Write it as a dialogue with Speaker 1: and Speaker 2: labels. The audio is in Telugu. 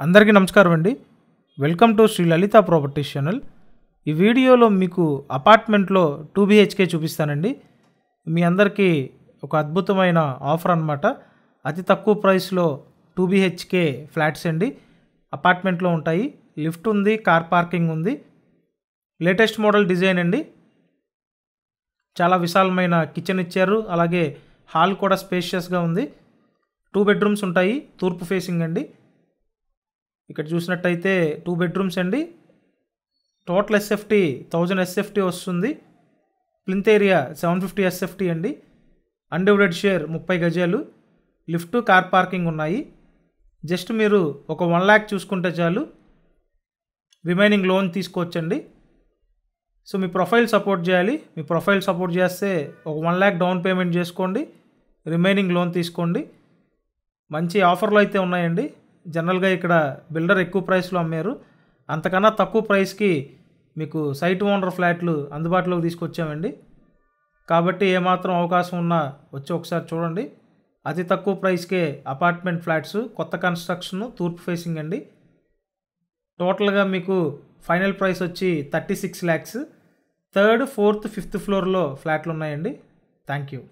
Speaker 1: అందరికీ నమస్కారం అండి. Welcome to Shri Lalitha properties channel. ఈ వీడియోలో మీకు అపార్ట్మెంట్లో 2 BHK చూపిస్తానండి. మీ అందరికీ ఒక అద్భుతమైన ఆఫర్ అన్నమాట. అతి తక్కువ ప్రైస్లో 2 BHK ఫ్లాట్స్ అండి అపార్ట్మెంట్లో ఉంటాయి. లిఫ్ట్ ఉంది, కార్ పార్కింగ్ ఉంది, లేటెస్ట్ మోడల్ డిజైన్ అండి. చాలా విశాలమైన కిచెన్ ఇచ్చారు, అలాగే హాల్ కూడా స్పేషియస్గా ఉంది. 2 బెడ్రూమ్స్ ఉంటాయి, తూర్పు ఫేసింగ్ అండి. ఇక్కడ చూసినట్టయితే 2 బెడ్రూమ్స్ అండి. టోటల్ SFT 1000 SFT వస్తుంది. ప్లింత్ ఏరియా 750 SFT అండి. అన్డివైడెడ్ షేర్ 30 గజాలు. లిఫ్ట్, కార్ పార్కింగ్ ఉన్నాయి. జస్ట్ మీరు ఒక 1 lakh చూసుకుంటే చాలు, రిమైనింగ్ లోన్ తీసుకోవచ్చండి. సో మీ ప్రొఫైల్ సపోర్ట్ చేయాలి. మీ ప్రొఫైల్ సపోర్ట్ చేస్తే ఒక 1 lakh డౌన్ పేమెంట్ చేసుకోండి, రిమైనింగ్ లోన్ తీసుకోండి. మంచి ఆఫర్లు అయితే ఉన్నాయండి. జనరల్గా ఇక్కడ బిల్డర్ ఎక్కువ ప్రైస్లో అమ్మారు, అంతకన్నా తక్కువ ప్రైస్కి మీకు సైట్ ఓనర్ ఫ్లాట్లు అందుబాటులోకి తీసుకొచ్చామండి. కాబట్టి ఏమాత్రం అవకాశం ఉన్నా వచ్చి ఒకసారి చూడండి. అతి తక్కువ ప్రైస్కే అపార్ట్మెంట్ ఫ్లాట్స్, కొత్త కన్స్ట్రక్షన్, తూర్పు ఫేసింగ్ అండి. టోటల్గా మీకు ఫైనల్ ప్రైస్ వచ్చి 36 lakhs. 3rd, 4th, 5th ఫ్లోర్లో ఫ్లాట్లు ఉన్నాయండి. Thank you.